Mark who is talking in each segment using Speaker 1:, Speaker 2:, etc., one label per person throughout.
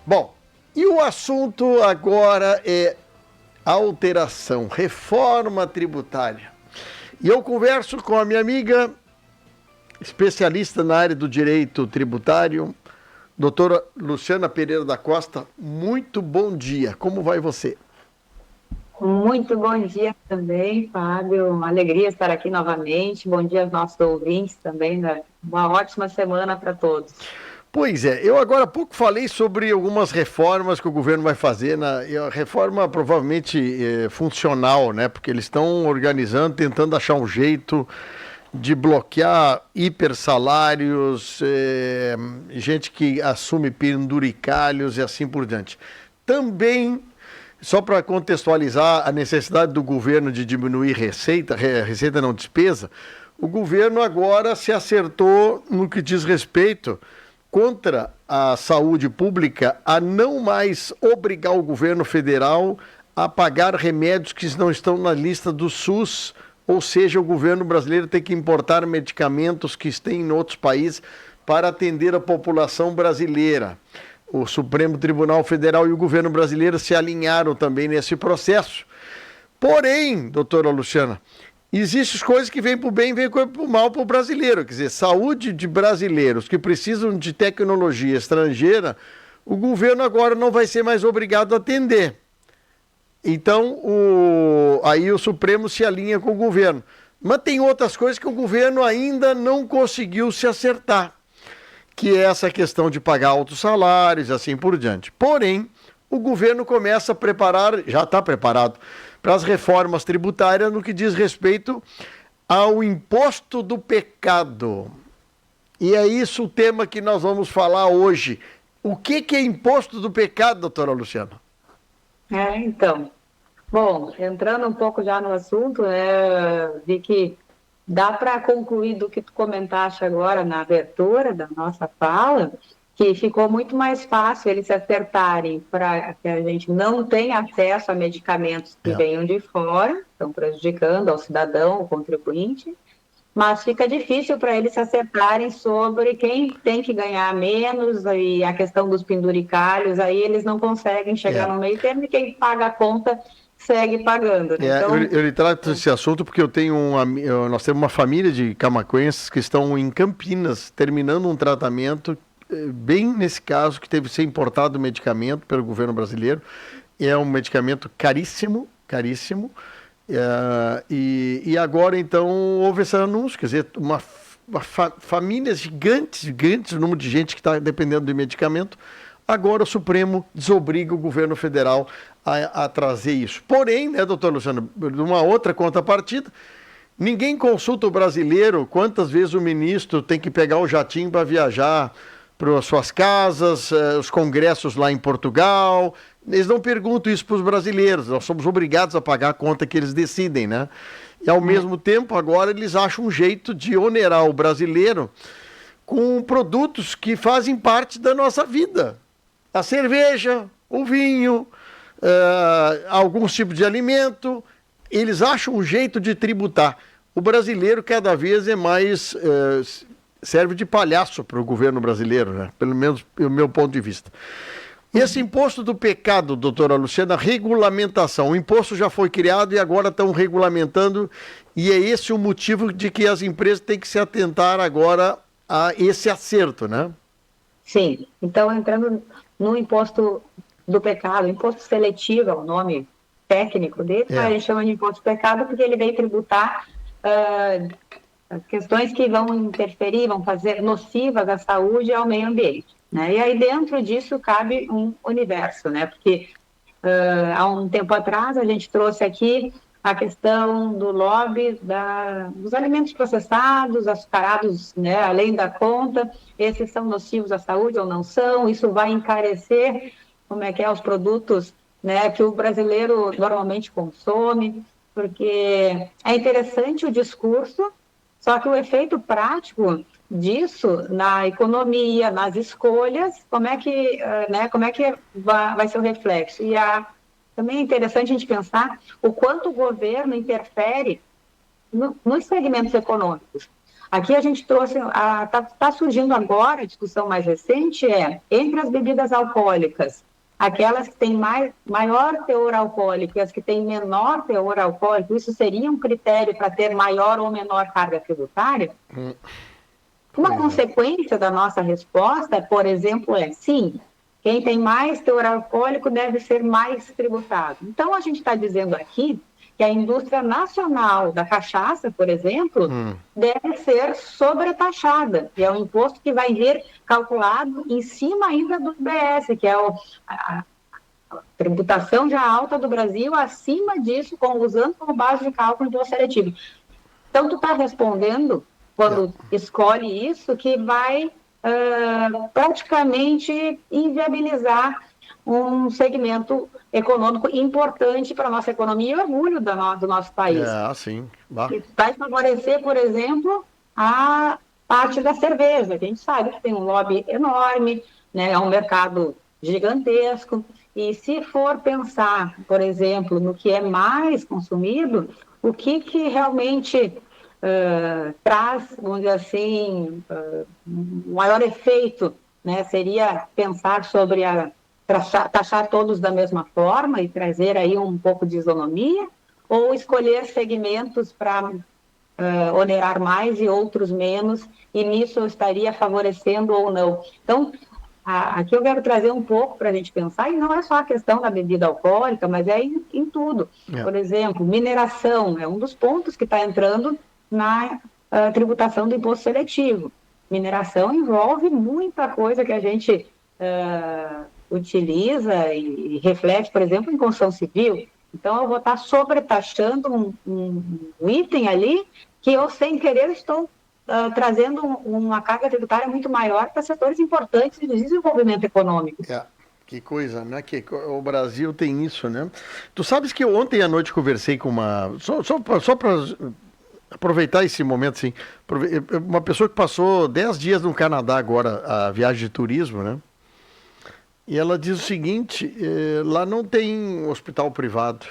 Speaker 1: Bom, e o assunto agora é alteração, reforma tributária. E eu converso com a minha amiga, especialista na área do direito tributário, doutora Luciana Pereira da Costa. Muito bom dia, como vai você?
Speaker 2: Muito bom dia também, Fábio. Uma alegria estar aqui novamente. Bom dia aos nossos ouvintes também, né? Uma ótima semana para todos.
Speaker 1: Pois é, eu agora há pouco falei sobre algumas reformas que o governo vai fazer, e a reforma provavelmente funcional, né? Porque eles estão organizando, tentando achar um jeito de bloquear hipersalários, gente que assume penduricalhos e assim por diante. Também, só para contextualizar a necessidade do governo de diminuir receita não despesa, o governo agora se acertou no que diz respeito contra a saúde pública a não mais obrigar o governo federal a pagar remédios que não estão na lista do SUS, ou seja, o governo brasileiro tem que importar medicamentos que estão em outros países para atender a população brasileira. O Supremo Tribunal Federal e o governo brasileiro se alinharam também nesse processo. Porém, doutora Luciana, existem coisas que vêm para o bem e vêm para o mal para o brasileiro. Quer dizer, saúde de brasileiros que precisam de tecnologia estrangeira, o governo agora não vai ser mais obrigado a atender. Então, aí o Supremo se alinha com o governo. Mas tem outras coisas que o governo ainda não conseguiu se acertar, que é essa questão de pagar altos salários e assim por diante. Porém, o governo começa a preparar, já está preparado, para as reformas tributárias no que diz respeito ao imposto do pecado. E é isso o tema que nós vamos falar hoje. O que é imposto do pecado, doutora Luciana?
Speaker 2: Então, bom, entrando um pouco já no assunto, vi que dá para concluir do que tu comentaste agora na abertura da nossa fala, que ficou muito mais fácil eles se acertarem para que a gente não tenha acesso a medicamentos que venham de fora, estão prejudicando ao cidadão, ao contribuinte, mas fica difícil para eles se acertarem sobre quem tem que ganhar menos e a questão dos penduricalhos, aí eles não conseguem chegar no meio termo e quem paga a conta segue pagando. Né?
Speaker 1: Então, eu lhe trato esse assunto porque nós temos uma família de camaquenses que estão em Campinas terminando um tratamento bem nesse caso que teve que ser importado medicamento pelo governo brasileiro. É um medicamento caríssimo, caríssimo. E agora, então, houve esse anúncio, quer dizer, uma família gigante, o número de gente que está dependendo do medicamento. Agora o Supremo desobriga o governo federal a trazer isso. Porém, né, doutor Luciano, numa outra contrapartida, ninguém consulta o brasileiro quantas vezes o ministro tem que pegar o jatinho para viajar para as suas casas, os congressos lá em Portugal. Eles não perguntam isso para os brasileiros, nós somos obrigados a pagar a conta que eles decidem, né? E ao mesmo tempo, agora eles acham um jeito de onerar o brasileiro com produtos que fazem parte da nossa vida. A cerveja, o vinho, alguns tipos de alimento, eles acham um jeito de tributar. O brasileiro cada vez é mais... serve de palhaço para o governo brasileiro, né? Pelo menos do meu ponto de vista. Esse imposto do pecado, doutora Luciana, regulamentação. O imposto já foi criado e agora estão regulamentando, e é esse o motivo de que as empresas têm que se atentar agora a esse acerto, né?
Speaker 2: Sim. Então, entrando no imposto do pecado, imposto seletivo é o nome técnico dele, mas a gente chama de imposto do pecado porque ele vem tributar questões que vão interferir, vão fazer nocivas à saúde e ao meio ambiente. Né? E aí dentro disso cabe um universo, né? Porque há um tempo atrás a gente trouxe aqui a questão do lobby dos alimentos processados, açucarados, né, além da conta, esses são nocivos à saúde ou não são, isso vai encarecer os produtos, né, que o brasileiro normalmente consome, porque é interessante o discurso, só que o efeito prático disso na economia, nas escolhas, como é que vai ser o reflexo? E também é interessante a gente pensar o quanto o governo interfere nos segmentos econômicos. Aqui a gente trouxe, está surgindo agora, a discussão mais recente entre as bebidas alcoólicas, aquelas que têm maior teor alcoólico e as que têm menor teor alcoólico, isso seria um critério para ter maior ou menor carga tributária? Uma consequência da nossa resposta, por exemplo, sim, quem tem mais teor alcoólico deve ser mais tributado. Então, a gente está dizendo aqui que a indústria nacional da cachaça, por exemplo, deve ser sobretaxada, que é um imposto que vai vir calculado em cima ainda do IBS, que é a tributação já alta do Brasil, acima disso, usando como base de cálculo o imposto seletivo. Então, tu está respondendo, quando escolhe isso, que vai praticamente inviabilizar um segmento econômico importante para a nossa economia e orgulho do nosso país.
Speaker 1: Sim.
Speaker 2: E vai favorecer, por exemplo, a parte da cerveja. A gente sabe que tem um lobby enorme, né? É um mercado gigantesco. E se for pensar, por exemplo, no que é mais consumido, o que realmente traz, vamos dizer assim, um maior efeito, né? Seria pensar sobre taxar todos da mesma forma e trazer aí um pouco de isonomia, ou escolher segmentos para onerar mais e outros menos, e nisso eu estaria favorecendo ou não. Então, aqui eu quero trazer um pouco para a gente pensar, e não é só a questão da bebida alcoólica, mas é em tudo. Por exemplo, mineração é um dos pontos que está entrando na tributação do imposto seletivo. Mineração envolve muita coisa que a gente utiliza e reflete, por exemplo, em construção civil. Então, eu vou estar sobretaxando um item ali que eu, sem querer, estou trazendo uma carga tributária muito maior para setores importantes de desenvolvimento econômico.
Speaker 1: Que coisa, né? Que o Brasil tem isso, né? Tu sabes que eu ontem à noite conversei com uma... Só para aproveitar esse momento, assim, uma pessoa que passou 10 dias no Canadá agora, a viagem de turismo, né? E ela diz o seguinte, lá não tem hospital privado.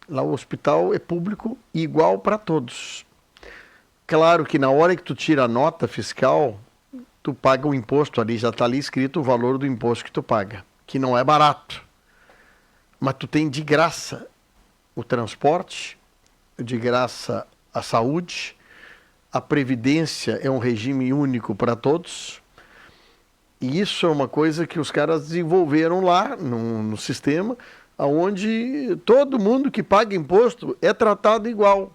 Speaker 1: Lá o hospital é público e igual para todos. Claro que na hora que tu tira a nota fiscal, tu paga o imposto ali, já está ali escrito o valor do imposto que tu paga, que não é barato. Mas tu tem de graça o transporte, de graça a saúde, a previdência é um regime único para todos. E isso é uma coisa que os caras desenvolveram lá no sistema, onde todo mundo que paga imposto é tratado igual.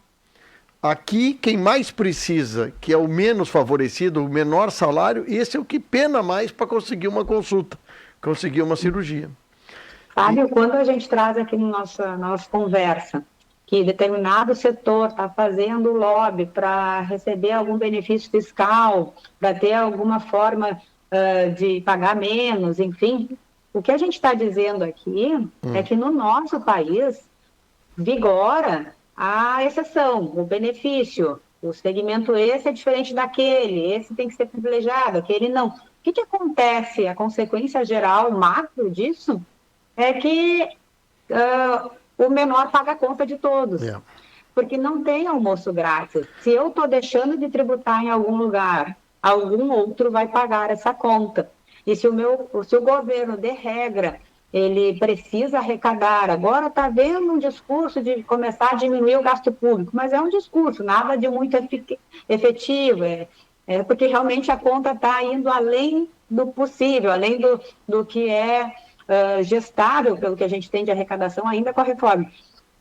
Speaker 1: Aqui, quem mais precisa, que é o menos favorecido, o menor salário, esse é o que pena mais para conseguir uma consulta, conseguir uma cirurgia.
Speaker 2: Fábio, quando a gente traz aqui na nossa conversa que determinado setor está fazendo lobby para receber algum benefício fiscal, para ter alguma forma de pagar menos, enfim, o que a gente está dizendo aqui é que no nosso país vigora a exceção, o benefício, o segmento esse é diferente daquele, esse tem que ser privilegiado, aquele não. O que acontece? A consequência geral, macro disso, é que o menor paga a conta de todos. Porque não tem almoço grátis. Se eu estou deixando de tributar em algum lugar, algum outro vai pagar essa conta. E se o governo, de regra, ele precisa arrecadar, agora está vendo um discurso de começar a diminuir o gasto público, mas é um discurso, nada de muito efetivo, porque realmente a conta está indo além do possível, além do que é gestável, pelo que a gente tem de arrecadação ainda com a reforma.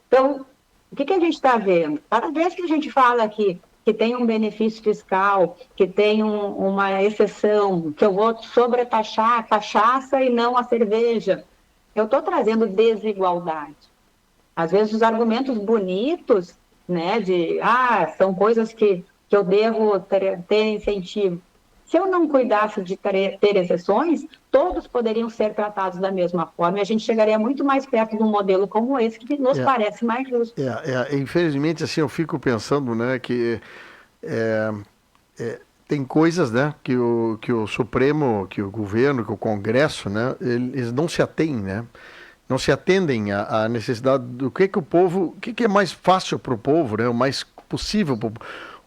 Speaker 2: Então, o que a gente está vendo? Cada vez que a gente fala aqui que tem um benefício fiscal, que tem uma exceção, que eu vou sobretaxar a cachaça e não a cerveja, eu estou trazendo desigualdade. Às vezes os argumentos bonitos, né, são coisas que eu devo ter incentivo. Se eu não cuidasse de ter exceções, todos poderiam ser tratados da mesma forma e a gente chegaria muito mais perto de um modelo como esse, que nos parece mais justo.
Speaker 1: Infelizmente, assim, eu fico pensando, né, que tem coisas, né, que o Supremo, que o governo, que o Congresso, né, eles não se atêm, né? Não se atendem à necessidade do que o povo, o que é mais fácil para o povo, né, o mais possível.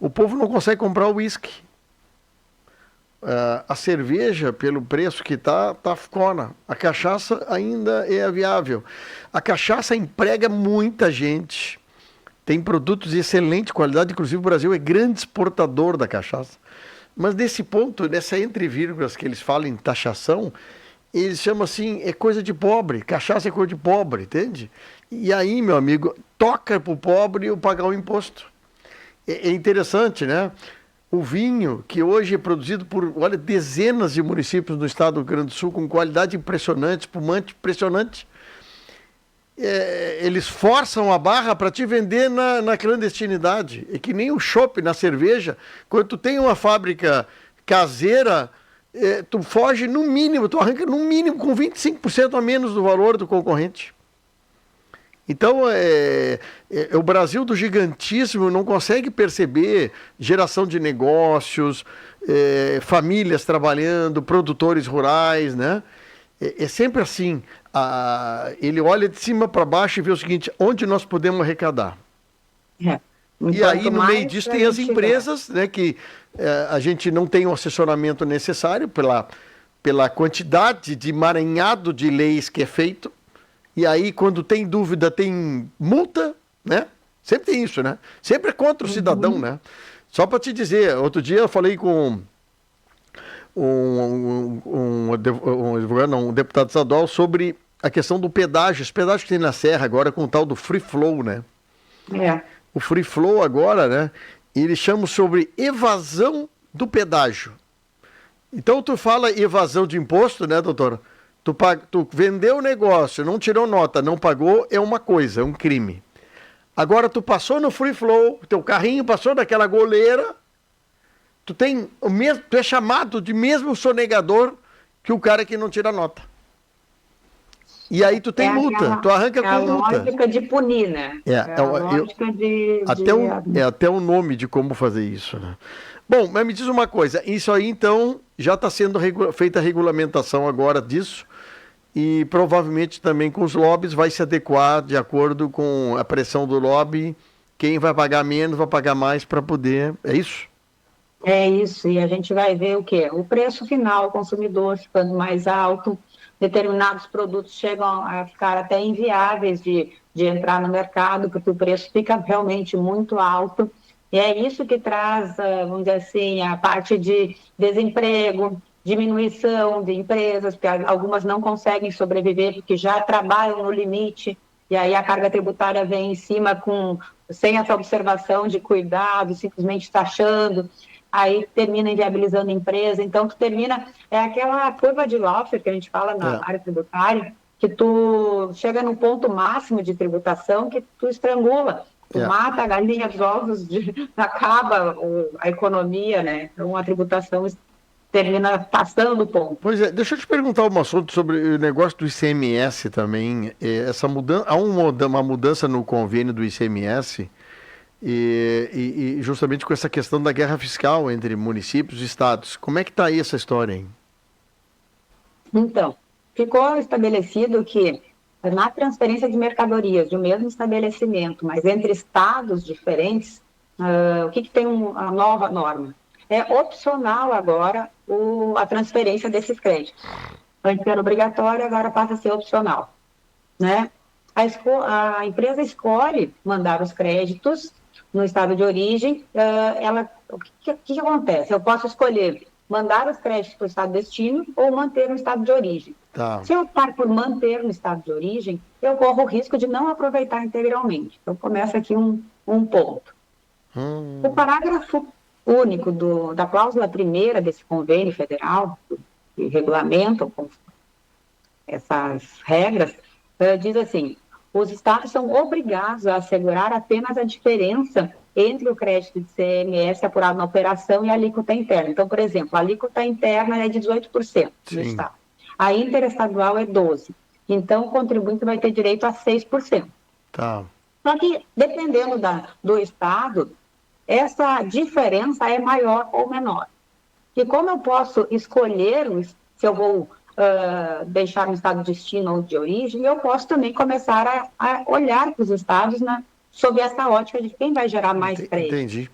Speaker 1: O povo não consegue comprar o uísque. A cerveja, pelo preço que tá ficona. A cachaça ainda é viável. A cachaça emprega muita gente. Tem produtos de excelente qualidade. Inclusive, o Brasil é grande exportador da cachaça. Mas nesse ponto, nessa entre vírgulas que eles falam em taxação, eles chamam assim, é coisa de pobre. Cachaça é coisa de pobre, entende? E aí, meu amigo, toca pro pobre eu pagar o imposto. É interessante, né? O vinho, que hoje é produzido por, olha, dezenas de municípios no estado do Rio Grande do Sul, com qualidade impressionante, espumante impressionante, eles forçam a barra para te vender na clandestinidade. É que nem o chopp na cerveja. Quando tu tem uma fábrica caseira, tu foge no mínimo, tu arranca no mínimo com 25% a menos do valor do concorrente. Então, o Brasil do gigantismo não consegue perceber geração de negócios, famílias trabalhando, produtores rurais, né? É sempre assim. Ele olha de cima para baixo e vê o seguinte, onde nós podemos arrecadar? E aí, no meio disso, tem as empresas, né, que a gente não tem o assessoramento necessário pela quantidade de emaranhado de leis que é feito. E aí, quando tem dúvida, tem multa, né? Sempre tem isso, né? Sempre é contra o cidadão, né? Só para te dizer, outro dia eu falei com um deputado estadual sobre a questão do pedágio. Esse pedágio que tem na Serra agora com o tal do Free Flow, né? O Free Flow agora, né? Eles chamam sobre evasão do pedágio. Então, tu fala evasão de imposto, né, doutora? Tu vendeu o negócio, não tirou nota, não pagou, é uma coisa, é um crime. Agora tu passou no Free Flow, teu carrinho passou daquela goleira, tu é chamado de mesmo sonegador que o cara que não tira nota. E aí tu tem multa, tu arranca com multa.
Speaker 2: É a lógica de punir, né?
Speaker 1: Até o nome de como fazer isso, né? Bom, mas me diz uma coisa, isso aí então já está sendo feita a regulamentação agora disso e provavelmente também com os lobbies vai se adequar de acordo com a pressão do lobby, quem vai pagar menos vai pagar mais para poder, é isso?
Speaker 2: É isso, e a gente vai ver o quê? O preço final ao consumidor ficando mais alto, determinados produtos chegam a ficar até inviáveis de entrar no mercado, porque o preço fica realmente muito alto. E é isso que traz, vamos dizer assim, a parte de desemprego, diminuição de empresas, porque algumas não conseguem sobreviver porque já trabalham no limite, e aí a carga tributária vem em cima sem essa observação de cuidado, simplesmente taxando, aí termina inviabilizando a empresa. Então, é aquela curva de Laffer que a gente fala na área tributária, que tu chega no ponto máximo de tributação que tu estrangula. Tu mata a galinha dos ovos, acaba a economia, né? Então a tributação termina passando o ponto.
Speaker 1: Pois é, deixa eu te perguntar um assunto sobre o negócio do ICMS também. Essa mudança, há uma mudança no convênio do ICMS e justamente com essa questão da guerra fiscal entre municípios e estados. Como é que está aí essa história, hein?
Speaker 2: Então, ficou estabelecido que na transferência de mercadorias de um mesmo estabelecimento, mas entre estados diferentes, o que tem a nova norma? É opcional agora a transferência desses créditos. Antes era obrigatório, agora passa a ser opcional, né? A empresa escolhe mandar os créditos no estado de origem. O que acontece? Eu posso escolher mandar os créditos para o estado de destino ou manter no estado de origem.
Speaker 1: Tá.
Speaker 2: Se eu optar por manter no estado de origem, eu corro o risco de não aproveitar integralmente. Então, começa aqui um ponto. O parágrafo único da cláusula primeira desse convênio federal, que regulamenta essas regras, diz assim: os estados são obrigados a assegurar apenas a diferença entre o crédito de CMS apurado na operação e a alíquota interna. Então, por exemplo, a alíquota interna é de 18% do estado. A interestadual é 12%. Então, o contribuinte vai ter direito a 6%.
Speaker 1: Tá.
Speaker 2: Só que, dependendo do estado, essa diferença é maior ou menor. E como eu posso escolher se eu vou deixar no estado de destino ou de origem, eu posso também começar a olhar para os estados sob essa ótica de quem vai gerar mais crédito.
Speaker 1: Entendi.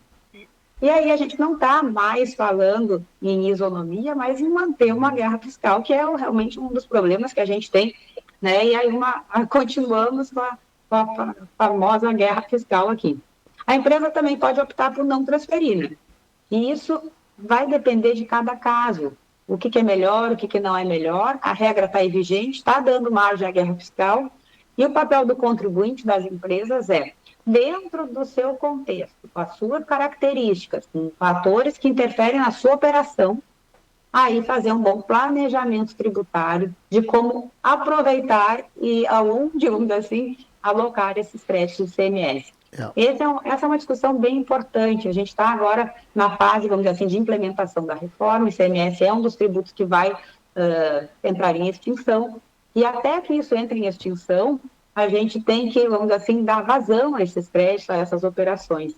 Speaker 2: E aí a gente não está mais falando em isonomia, mas em manter uma guerra fiscal, que é realmente um dos problemas que a gente tem, né? E aí continuamos com a famosa guerra fiscal aqui. A empresa também pode optar por não transferir, né? E isso vai depender de cada caso. O que é melhor, o que não é melhor. A regra está aí vigente, está dando margem à guerra fiscal. E o papel do contribuinte das empresas é, dentro do seu contexto, com as suas características, com fatores que interferem na sua operação, aí fazer um bom planejamento tributário de como aproveitar e aonde, vamos dizer assim, alocar esses créditos do CMS. Essa é uma discussão bem importante. A gente está agora na fase, vamos dizer assim, de implementação da reforma. O ICMS é um dos tributos que vai entrar em extinção. E até que isso entre em extinção, a gente tem que, vamos dizer assim, dar vazão a esses créditos, a essas operações.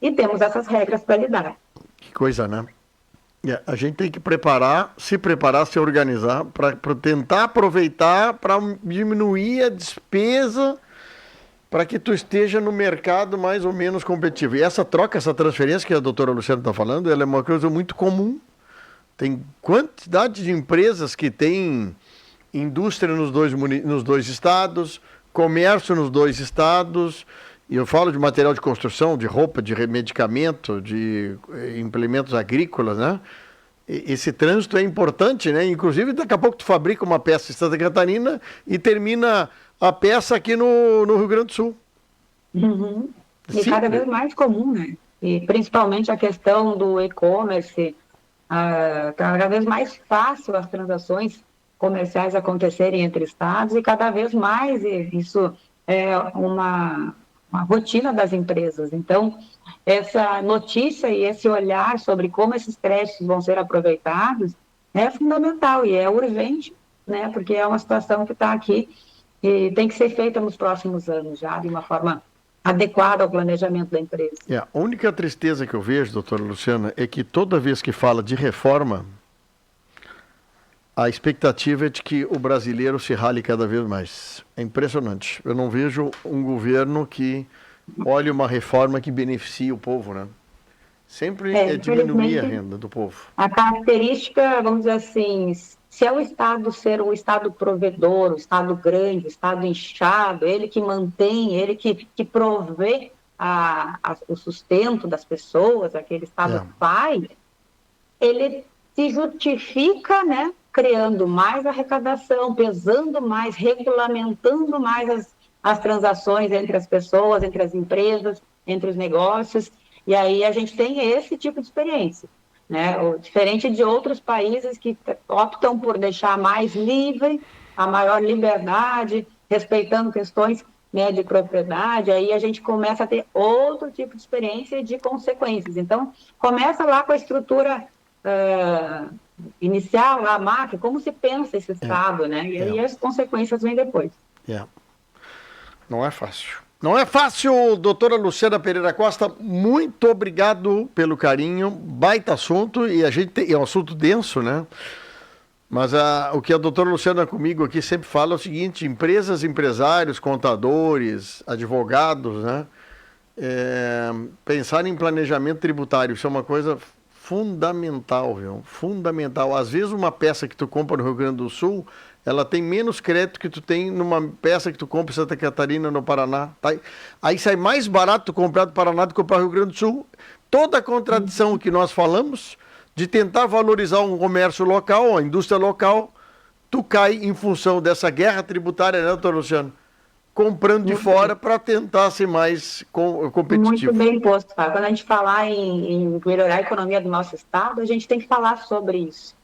Speaker 2: E temos essas regras para lidar.
Speaker 1: Que coisa, né? A gente tem que se organizar para tentar aproveitar, para diminuir a despesa, para que tu esteja no mercado mais ou menos competitivo. E essa troca, essa transferência que a doutora Luciana está falando, ela é uma coisa muito comum. Tem quantidade de empresas que têm indústria nos dois estados, comércio nos dois estados, e eu falo de material de construção, de roupa, de medicamento, de implementos agrícolas, né? Esse trânsito é importante, né? Inclusive, daqui a pouco tu fabrica uma peça em Santa Catarina e termina a peça aqui no Rio Grande do Sul.
Speaker 2: Uhum. E cada vez mais comum, né? E principalmente a questão do e-commerce, cada vez mais fácil as transações comerciais acontecerem entre estados e cada vez mais isso é uma rotina das empresas. Então, essa notícia e esse olhar sobre como esses créditos vão ser aproveitados é fundamental e é urgente, né? Porque é uma situação que está aqui e tem que ser feita nos próximos anos já, de uma forma adequada ao planejamento da empresa.
Speaker 1: A única tristeza que eu vejo, doutora Luciana, é que toda vez que fala de reforma, a expectativa é de que o brasileiro se rale cada vez mais. É impressionante. Eu não vejo um governo que olhe uma reforma que beneficie o povo, né? Sempre é diminuir a renda do povo.
Speaker 2: A característica, vamos dizer assim, se é o Estado ser um Estado provedor, um Estado grande, um Estado inchado, ele que mantém, ele que provê o sustento das pessoas, aquele Estado pai, ele se justifica, né, criando mais arrecadação, pesando mais, regulamentando mais as transações entre as pessoas, entre as empresas, entre os negócios, e aí a gente tem esse tipo de experiência, né? Diferente de outros países que optam por deixar mais livre, a maior liberdade, respeitando questões, né, de propriedade, aí a gente começa a ter outro tipo de experiência e de consequências. Então, começa lá com a estrutura inicial, a máquina, como se pensa esse Estado, né? E aí as consequências vêm depois.
Speaker 1: Não é fácil. Não é fácil, doutora Luciana Pereira Costa, muito obrigado pelo carinho, baita assunto, e é um assunto denso, né? Mas o que a doutora Luciana comigo aqui sempre fala é o seguinte: empresas, empresários, contadores, advogados, né? Pensar em planejamento tributário, isso é uma coisa fundamental, viu? Fundamental. Às vezes uma peça que tu compra no Rio Grande do Sul, ela tem menos crédito que tu tem numa peça que tu compra em Santa Catarina, no Paraná. Tá? Aí sai mais barato tu comprar do Paraná do que comprar no Rio Grande do Sul. Toda a contradição que nós falamos de tentar valorizar um comércio local, a indústria local, tu cai em função dessa guerra tributária, né, doutor Luciano? Comprando de fora para tentar ser mais competitivo.
Speaker 2: Muito bem posto, Fábio. Quando a gente falar em melhorar a economia do nosso Estado, a gente tem que falar sobre isso.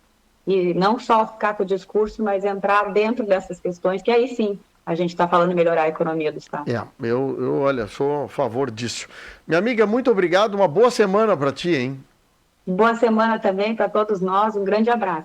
Speaker 2: E não só ficar com o discurso, mas entrar dentro dessas questões, que aí sim a gente está falando em melhorar a economia do Estado.
Speaker 1: Eu olha, sou a favor disso. Minha amiga, muito obrigado. Uma boa semana para ti, hein?
Speaker 2: Boa semana também para todos nós. Um grande abraço.